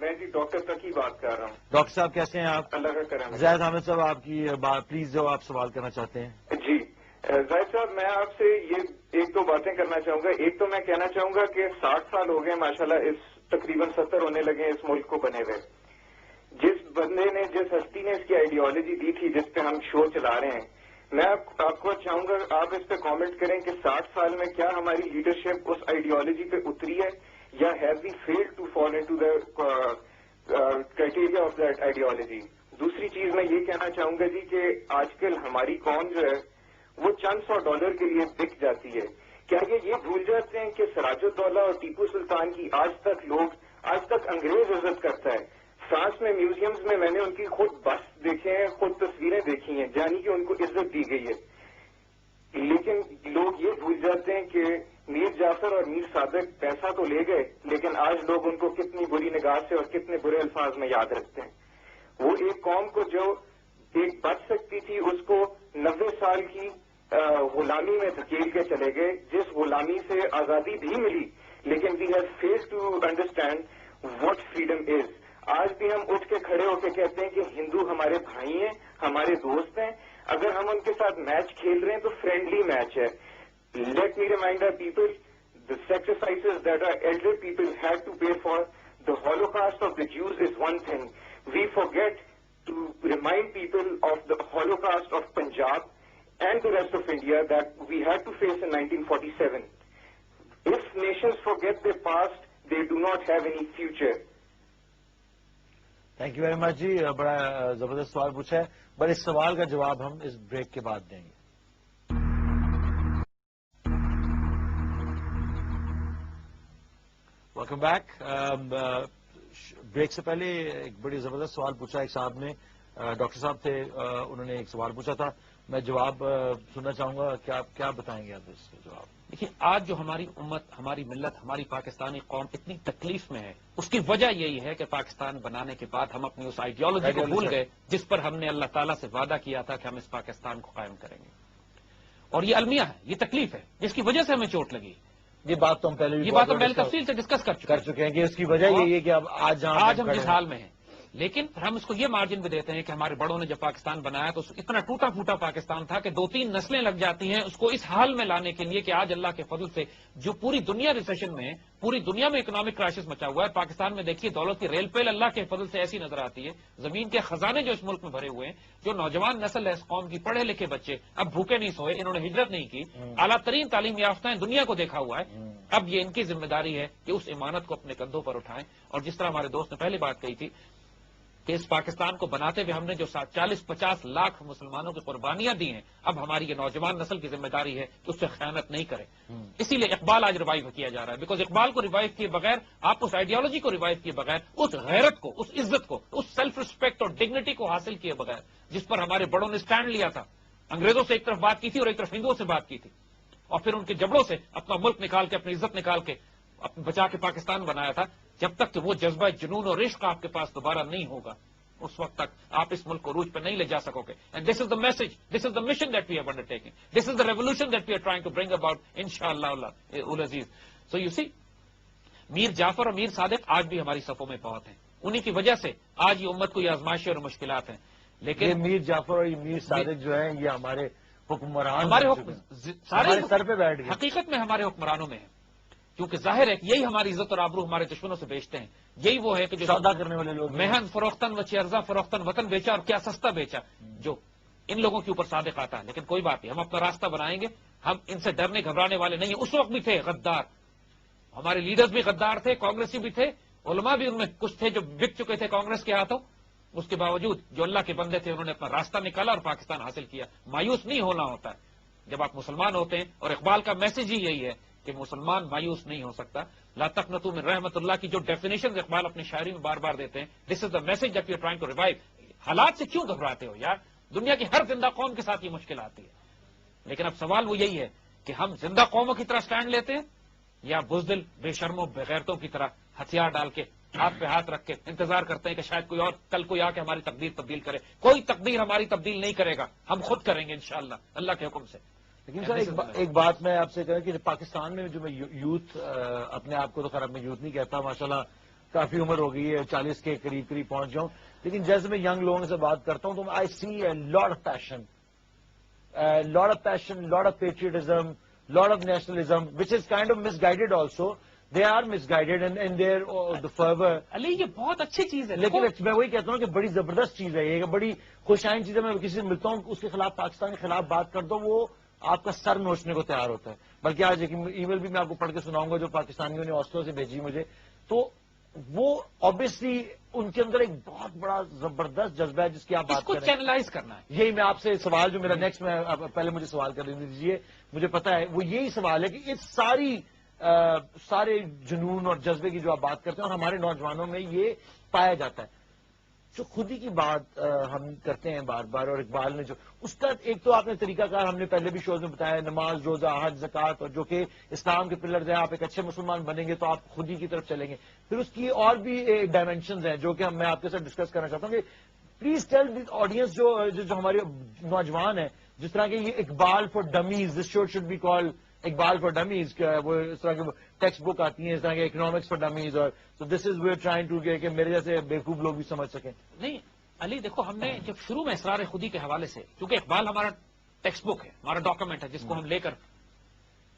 میں جی ڈاکٹر تقی بات کر رہا ہوں.
ڈاکٹر صاحب کیسے ہیں آپ؟
اللہ کا کرم.
زید حامد صاحب آپ کی بات پلیز, جو آپ سوال کرنا چاہتے ہیں.
جی زاہد صاحب میں آپ سے یہ ایک دو باتیں کرنا چاہوں گا. ایک تو میں کہنا چاہوں گا کہ 60 سال ہو گئے ماشاءاللہ اس تقریباً 70 ہونے لگے ہیں اس ملک کو بنے ہوئے. جس بندے نے جس ہستی نے اس کی آئیڈیالوجی دی تھی جس پہ ہم شو چلا رہے ہیں, میں آپ کو چاہوں گا آپ اس پہ کامنٹ کریں کہ 60 سال میں کیا ہماری لیڈرشپ اس آئیڈیالوجی پہ اتری ہے یا have we failed to fall into the criteria of that ideology. دوسری چیز میں یہ کہنا چاہوں گا جی کہ آج کل ہماری قوم جو ہے وہ چند $100 کے لیے بک جاتی ہے. کیا یہ بھول جاتے ہیں کہ سراج الدولہ اور ٹیپو سلطان کی آج تک انگریز عزت کرتا ہے. فرانس میں میوزیمز میں میں نے ان کی خود بس دیکھے ہیں, خود تصویریں دیکھی ہیں, یعنی کہ ان کو عزت دی گئی ہے. لیکن لوگ یہ بھول جاتے ہیں کہ میر جعفر اور میر صادق پیسہ تو لے گئے لیکن آج لوگ ان کو کتنی بری نگاہ سے اور کتنے برے الفاظ میں یاد رکھتے ہیں. وہ ایک قوم کو جو ایک بچ سکتی تھی اس کو 90 سال کی غلامی میں دھکیل کے چلے گئے, جس غلامی سے آزادی بھی ملی لیکن we have failed to understand what freedom is. آج بھی ہم اٹھ کے کھڑے ہو کے کہتے ہیں کہ ہندو ہمارے بھائی ہیں, ہمارے دوست ہیں. اگر ہم ان کے ساتھ میچ کھیل رہے ہیں تو فرینڈلی میچ ہے. Let me remind our people the sacrifices that our elder people had to pay for the Holocaust of the Jews is one thing. We forget to remind people of the Holocaust of Punjab and the rest of India that we had to face in 1947. If nations forget their past, they do not have any future.
Thank you very much جی. بڑا زبردست سوال پوچھا ہے, پر اس سوال کا جواب ہم اس بریک کے بعد دیں گے. Welcome back. بریک سے پہلے ایک بڑی زبردست سوال پوچھا ایک صاحب نے, ڈاکٹر صاحب تھے, انہوں نے ایک سوال پوچھا تھا, میں جواب سننا چاہوں گا. کیا بتائیں گے آپ اس کا جواب؟
دیکھیے, آج جو ہماری امت, ہماری ملت, ہماری پاکستانی قوم اتنی تکلیف میں ہے, اس کی وجہ یہی ہے کہ پاکستان بنانے کے بعد ہم اپنی اس آئیڈیالوجی کو بھول گئے جس پر ہم نے اللہ تعالیٰ سے وعدہ کیا تھا کہ ہم اس پاکستان کو قائم کریں گے. اور یہ المیہ ہے, یہ تکلیف ہے جس کی وجہ سے ہمیں چوٹ لگی.
یہ بات تو ہم پہلے
تفصیل سے ڈسکس کر چکے ہیں
کہ اس کی وجہ یہی ہے کہ اب آج
ہم جس حال میں ہیں. لیکن ہم اس کو یہ مارجن بھی دیتے ہیں کہ ہمارے بڑوں نے جب پاکستان بنایا تو اتنا ٹوٹا پھوٹا پاکستان تھا کہ 2-3 نسلیں لگ جاتی ہیں اس کو اس حال میں لانے کے لیے کہ آج اللہ کے فضل سے جو پوری دنیا ریسیشن میں ہے, پوری دنیا میں اکنامک کرائسس مچا ہوا ہے. پاکستان میں دیکھیے دولت کی ریل پیل اللہ کے فضل سے ایسی نظر آتی ہے, زمین کے خزانے جو اس ملک میں بھرے ہوئے ہیں, جو نوجوان نسل ہے اس قوم کی, پڑھے لکھے بچے اب بھوکے نہیں سوئے, انہوں نے ہجرت نہیں کی, اعلیٰ ترین تعلیم یافتہ ہیں, دنیا کو دیکھا ہوا ہے. اب یہ ان کی ذمہ داری ہے کہ اس امانت کو اپنے کندھوں پر اٹھائیں. اور جس طرح ہمارے دوست نے پہلی بات کہی تھی کہ اس پاکستان کو بناتے ہوئے ہم نے جو 40-50 لاکھ مسلمانوں کی قربانیاں دی ہیں, اب ہماری یہ نوجوان نسل کی ذمہ داری ہے کہ اس سے خیانت نہیں کرے. اسی لیے اقبال آج ریوائیو کیا جا رہا ہے, بیکاز اقبال کو ریوائیو کیے بغیر, آپ اس آئیڈیالوجی کو ریوائیو کیے بغیر, اس غیرت کو, اس عزت کو, اس سیلف ریسپیکٹ اور ڈگنیٹی کو حاصل کیے بغیر جس پر ہمارے بڑوں نے سٹینڈ لیا تھا, انگریزوں سے ایک طرف بات کی تھی اور ایک طرف ہندوؤں سے بات کی تھی, اور پھر ان کے جبڑوں سے اپنا ملک نکال کے, اپنی عزت نکال کے بچا کے پاکستان بنایا تھا. جب تک کہ وہ جذبہ جنون اور عشق آپ کے پاس دوبارہ نہیں ہوگا, اس وقت تک آپ اس ملک کو عروج پہ نہیں لے جا سکو گے. And this is the message, this is the mission that we have undertaking, this is the revolution that we are trying to bring about انشاءاللہ العزیز. سو یو سی, میر جعفر اور میر صادق آج بھی ہماری صفوں میں بہت ہیں. انہی کی وجہ سے آج یہ امت کو یہ آزمائشیں اور مشکلات ہیں. لیکن
میر جعفر اور میر صادق جو ہیں یہ ہمارے حکمران,
ہمارے
سارے سر پہ بیٹھ گئے.
حقیقت میں ہمارے حکمرانوں میں ہیں, کیونکہ ظاہر ہے کہ یہی ہماری عزت اور آبرو ہمارے دشمنوں سے بیچتے ہیں. یہی وہ ہے کہ جو
سودا کرنے والے لوگ,
مہن فروختن و چرزا فروختن وطن بیچا اور کیا سستا بیچا, جو ان لوگوں کے اوپر صادق آتا ہے. لیکن کوئی بات نہیں, ہم اپنا راستہ بنائیں گے. ہم ان سے ڈرنے گھبرانے والے نہیں ہیں. اس وقت بھی تھے غدار, ہمارے لیڈرز بھی غدار تھے, کانگریسی بھی تھے, علماء بھی ان میں کچھ تھے جو بک چکے تھے کانگریس کے ہاتھوں. اس کے باوجود جو اللہ کے بندے تھے انہوں نے اپنا راستہ نکالا اور پاکستان حاصل کیا. مایوس نہیں ہونا ہوتا ہے جب آپ مسلمان ہوتے ہیں, اور اقبال کا میسج ہی یہی ہے کہ مسلمان مایوس نہیں ہو سکتا. لا تقنطوا من رحمت اللہ کی جو ڈیفینیشن اقبال اپنی شاعری میں بار بار دیتے ہیں, this is the message that we are trying to revive. حالات سے کیوں گھبراتے ہو یار, دنیا کی ہر زندہ قوم کے ساتھ یہ مشکل آتی ہے. لیکن اب سوال وہ یہی ہے کہ ہم زندہ قوموں کی طرح سٹینڈ لیتے ہیں یا بزدل, بے شرموں, بغیرتوں کی طرح ہتھیار ڈال کے, ہاتھ پہ ہاتھ رکھ کے انتظار کرتے ہیں کہ شاید کوئی اور کل کوئی آ کے ہماری تقدیر تبدیل کرے. کوئی تقدیر ہماری تبدیل نہیں کرے گا, ہم خود کریں گے انشاءاللہ اللہ کے حکم سے.
لیکن سر ایک بات میں آپ سے کہوں کہ پاکستان میں جو میں یوتھ, اپنے آپ کو تو خراب میں یوتھ نہیں کہتا, ماشاءاللہ کافی عمر ہو گئی ہے, 40 کے قریب پہنچ جاؤں, لیکن جیسے میں ینگ لوگوں سے بات کرتا ہوں تو I see a lot of passion, lot of passion, lot of patriotism, lot of nationalism, which is kind of misguided also. They are misguided and their the fervor.
علی یہ بہت اچھی چیز ہے.
لیکن میں وہی کہتا ہوں کہ بڑی زبردست چیز ہے یہ, بڑی خوشائن چیز ہے. میں کسی سے ملتا ہوں اس کے خلاف, پاکستان کے خلاف بات کر دو, وہ آپ کا سر نوچنے کو تیار ہوتا ہے. بلکہ آج ایک ای میل بھی میں آپ کو پڑھ کے سناؤں گا جو پاکستانیوں نے آسلو سے بھیجی مجھے. تو وہ آبویسلی ان کے اندر ایک بہت بڑا زبردست جذبہ ہے جس کی آپ بات
کو چینلائز کرنا ہے.
یہی میں آپ سے سوال جو میرا نیکسٹ میں پہلے مجھے سوال کر دیجیے, مجھے پتا ہے وہ یہی سوال ہے کہ اس سارے جنون اور جذبے کی جو آپ بات کرتے ہیں اور ہمارے نوجوانوں میں یہ پایا جاتا ہے. جو خودی کی بات ہم کرتے ہیں بار بار, اور اقبال نے جو اس کا ایک تو آپ نے طریقہ کار ہم نے پہلے بھی شوز میں بتایا, نماز, روزہ, حج, زکوٰۃ, اور جو کہ اسلام کے پلرز ہیں. آپ ایک اچھے مسلمان بنیں گے تو آپ خودی کی طرف چلیں گے. پھر اس کی اور بھی ڈائمینشنز ہیں جو کہ میں آپ کے ساتھ ڈسکس کرنا چاہتا ہوں کہ پلیز ٹیل دی آڈینس جو ہمارے نوجوان ہیں, جس طرح کہ یہ Iqbal for dummies, this should be call Iqbal for dummies, وہ اس طرح کی ٹیکسٹ بک آتی ہیں اس طرح کے اکنامکس فار ڈمیز, اور تو دس از وی آر ٹرائنگ ٹو کہ میرے جیسے بیوقوف لوگ بھی سمجھ سکیں.
نہیں علی دیکھو, ہم نے جب شروع میں اسرار خودی کے حوالے سے, کیونکہ اقبال ہمارا ٹیکسٹ بک ہے, ہمارا ڈاکومنٹ ہے جس کو ہم لے کر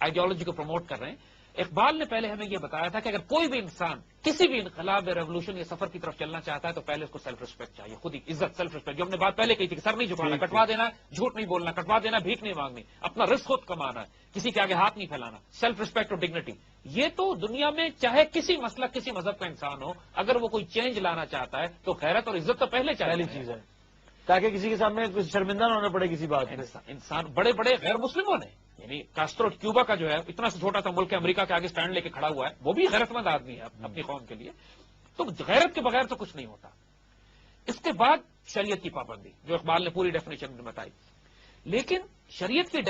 آئیڈیالوجی کو پروموٹ کر رہے ہیں, اقبال نے پہلے ہمیں یہ بتایا تھا کہ اگر کوئی بھی انسان کسی بھی انقلاب یا ریولوشن یا سفر کی طرف چلنا چاہتا ہے تو پہلے اس کو سیلف ریسپیکٹ چاہیے, خود ہی عزت, سیلف ریسپیکٹ. جو ہم نے بات پہلے کہی تھی کہ سر نہیں جھکانا, کٹوا دینا, جھوٹ نہیں بولنا, کٹوا دینا, بھیک نہیں مانگنی, اپنا رزق خود کمانا ہے, کسی کے آگے ہاتھ نہیں پھیلانا, سیلف ریسپیکٹ اور ڈگنیٹی. یہ تو دنیا میں چاہے کسی مسلک, کسی مذہب کا انسان ہو, اگر وہ کوئی چینج لانا چاہتا ہے تو غیرت اور عزت تو پہلی
چیز ہے, تاکہ کسی کے سامنے شرمندہ نہ ہونا پڑے کسی بات.
انسان بڑے بڑے غیر مسلموں نے, یعنی کاسٹرو کیوبا کا جو ہے اتنا سا چھوٹا سا ملک ہے, امریکہ کے آگے سٹینڈ لے کے کھڑا ہوا ہے, وہ بھی غیرت مند آدمی ہے اپنی قوم کے لیے. تو غیرت کے بغیر تو کچھ نہیں ہوتا. اس کے بعد شریعت کی پابندی جو اقبال نے پوری ڈیفینیشن میں بتائی. لیکن شریعت کی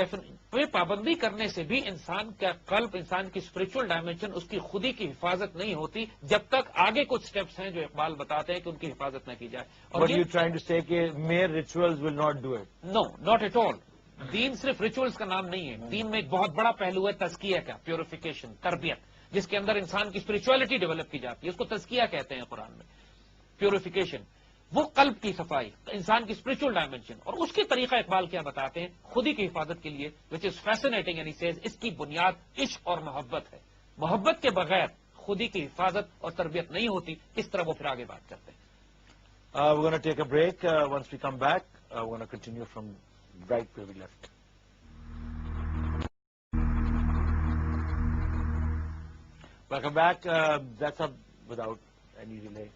پہ پابندی کرنے سے بھی انسان کا قلب, انسان کی اسپرچل ڈائمینشن, اس کی خودی کی حفاظت نہیں ہوتی جب تک آگے کچھ سٹیپس ہیں جو اقبال بتاتے ہیں کہ ان کی حفاظت نہ کی جائے.
اور یو ٹرائنگ ٹو سے کہ mere rituals will not do it.
No, not at all. دین صرف ریچولز کا نام نہیں ہے. دین میں ایک بہت بڑا پہلو ہے تزکیہ کا, پیوریفیکیشن, تربیت, جس کے اندر انسان کی اسپرچولیٹی ڈیولپ کی جاتی ہے. اس کو تزکیہ کہتے ہیں قرآن میں. پیوریفیکیشن وہ قلب کی صفائی, انسان کی اسپرچل ڈائمینشن, اور اس کے طریقہ اقبال کیا بتاتے ہیں خودی کی حفاظت کے لیے, وچ از فیسنیٹنگ, اینڈ ہی سیز اس کی بنیاد عشق اور محبت ہے. محبت کے بغیر خودی کی حفاظت اور تربیت نہیں ہوتی. اس طرح وہ پھر آگے بات کرتے ہیں.
We're going to take a break. Once we come back, we're going to continue from right where we left. Welcome back. That's up without any delay.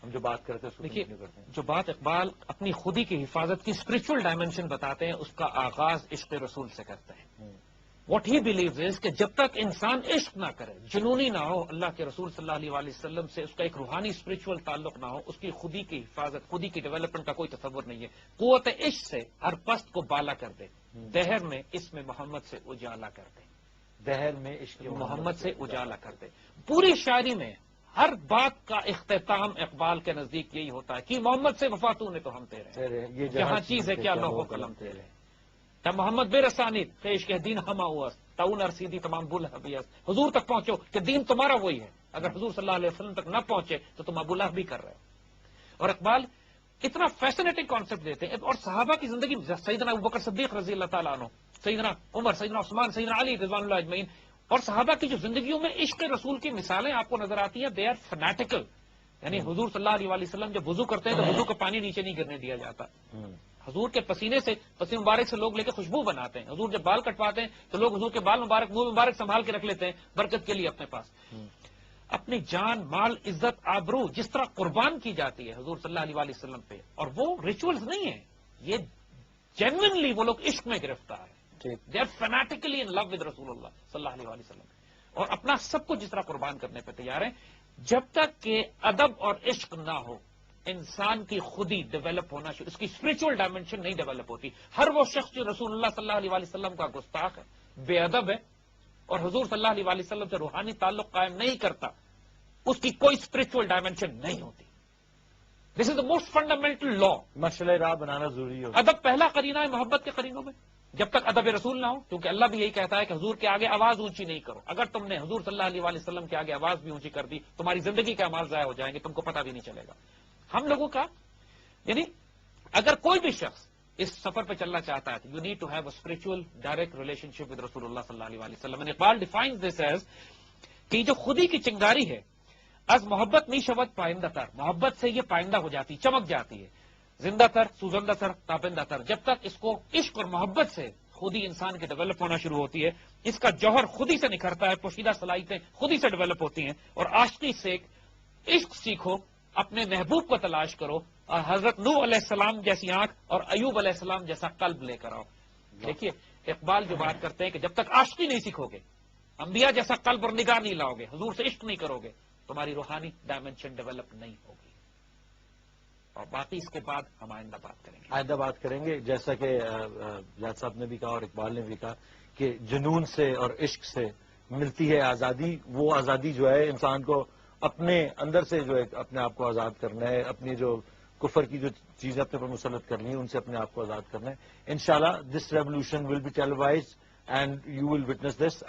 ہم جو بات کرتے ہیں
دیکھیے, جو بات اقبال اپنی خودی کی حفاظت کی اسپرچل ڈائمینشن بتاتے ہیں, اس کا آغاز عشق رسول سے کرتے ہیں. واٹ ہی بلیوز از کہ جب تک انسان عشق نہ کرے, جنونی نہ ہو, اللہ کے رسول صلی اللہ علیہ وسلم سے اس کا ایک روحانی اسپرچل تعلق نہ ہو, اس کی خودی کی حفاظت, خودی کی ڈیولپمنٹ کا کوئی تصور نہیں ہے. قوت عشق سے ہر پست کو بالا کر دے, دہر میں اس میں محمد سے اجالا کر دے.
دہر میں عشق
محمد سے اجالا کر دے. پوری شاعری میں ہر بات کا اختتام اقبال کے نزدیک یہی ہوتا ہے کہ محمد سے وفاتوں نے تو ہم تیرے, جہاں چیز ہے کیا لوح و قلم تیرے, تا محمد بے رسانید پیش کہ دین ہما ہوا تعاون ارسیدی تمام بول حبیس. حضور تک پہنچو کہ دین تمہارا وہی ہے. اگر حضور صلی اللہ علیہ وسلم تک نہ پہنچے تو تم ابو لہب بھی کر رہے ہو. اور اقبال اتنا فیسنیٹنگ کانسیپٹ دیتے ہیں, اور صحابہ کی زندگی سیدنا ابوبکر صدیق رضی اللہ تعالیٰ عنہ, سیدنا عمر, سیدنا عثمان, سیدنا علی رضوان اللہ اجمعین, اور صحابہ کی جو زندگیوں میں عشق رسول کی مثالیں آپ کو نظر آتی ہیں, دے آر فنیٹیکل. یعنی حضور صلی اللہ علیہ وسلم جب وضو کرتے ہیں تو وضو کا پانی نیچے نہیں گرنے دیا جاتا. حضور کے پسینے مبارک سے لوگ لے کے خوشبو بناتے ہیں. حضور جب بال کٹواتے ہیں تو لوگ حضور کے بال مبارک, منہ مبارک سنبھال کے رکھ لیتے ہیں برکت کے لیے اپنے پاس. اپنی جان, مال, عزت, آبرو جس طرح قربان کی جاتی ہے حضور صلی اللہ علیہ وسلم پہ, اور وہ ریچولز نہیں ہیں, یہ جینوئنلی وہ لوگ عشق میں گرفتار ہیں. They are fanatically in love with رسول اللہ صلی اللہ علیہ وسلم, اور اپنا سب کچھ جس طرح قربان کرنے پہ تیار ہیں. جب تک کہ ادب اور عشق نہ ہو, انسان کی خودی ڈیولپ ہونا شروع, اس کی اسپرچل ڈائمینشن نہیں ڈیولپ ہوتی. ہر وہ شخص جو رسول اللہ صلی اللہ علیہ وسلم کا گستاخ ہے, بے ادب ہے, اور حضور صلی اللہ علیہ وسلم سے روحانی تعلق قائم نہیں کرتا, اس کی کوئی اسپرچل ڈائمینشن نہیں ہوتی. دس از دا موسٹ فنڈامنٹل لا.
مشعل راہ بنانا ضروری ہے.
ادب پہلا قرینہ ہے محبت کے قرینوں میں, جب تک ادب رسول نہ ہو, کیونکہ اللہ بھی یہی کہتا ہے کہ حضور کے آگے آواز اونچی نہیں کرو. اگر تم نے حضور صلی اللہ علیہ وسلم کے آگے آواز بھی اونچی کر دی, تمہاری زندگی کے اعمال ضائع ہو جائیں گے, تم کو پتہ بھی نہیں چلے گا. ہم لوگوں کا یعنی اگر کوئی بھی شخص اس سفر پہ چلنا چاہتا ہے you need to have a spiritual direct relationship with رسول اللہ صلی اللہ علیہ وسلم. اقبال ڈیفائنز دس ایز کہ جو خودی کی چنگاری ہے از محبت نہیں شبت پائندہ تر, محبت سے یہ پائندہ ہو جاتی, چمک جاتی ہے, زندہ تر, سوزندہ تر, تابندہ تر. جب تک اس کو عشق اور محبت سے خودی انسان کی ڈیولپ ہونا شروع ہوتی ہے, اس کا جوہر خودی سے نکھرتا ہے, پوشیدہ صلاحیتیں خودی سے ڈیولپ ہوتی ہیں. اور عاشقی سے عشق سیکھو, اپنے محبوب کو تلاش کرو, اور حضرت نوح علیہ السلام جیسی آنکھ اور ایوب علیہ السلام جیسا قلب لے کر آؤ. دیکھیے اقبال جو بات کرتے ہیں کہ جب تک عاشقی نہیں سیکھو گے, انبیاء جیسا قلب اور نگاہ نہیں لاؤ گے, حضور سے عشق نہیں کرو گے, تمہاری روحانی ڈائمنشن ڈیولپ نہیں ہوگی. اور باقی اس کے بعد ہم آئندہ بات کریں گے.
آئندہ بات کریں گے. جیسا کہ جاج صاحب نے بھی کہا اور اقبال نے بھی کہا کہ جنون سے اور عشق سے ملتی ہے آزادی. وہ آزادی جو ہے انسان کو اپنے اندر سے جو ہے اپنے آپ کو آزاد کرنا ہے, اپنی جو کفر کی جو چیزیں اپنے پر مسلط کرنی ہے ان سے اپنے آپ کو آزاد کرنا ہے. انشاءاللہ this revolution will be televised and you will witness this.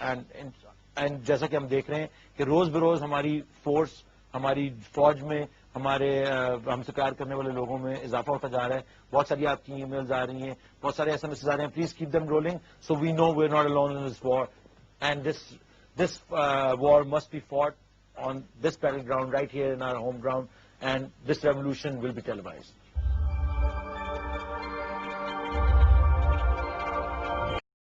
And جیسا کہ ہم دیکھ رہے ہیں کہ روز بروز ہماری فورس, ہماری فوج میں, ہمارے ہم سے پیار کرنے والے لوگوں میں اضافہ ہوتا جا رہا ہے. بہت ساری آپ کی ای میلز آ رہی ہیں, بہت سارے ایس ایم ایس آ رہے ہیں. Please keep them rolling so we know we are not alone in this war, and this war must be فought on this battleground right here in our home ground, and this revolution will be televised.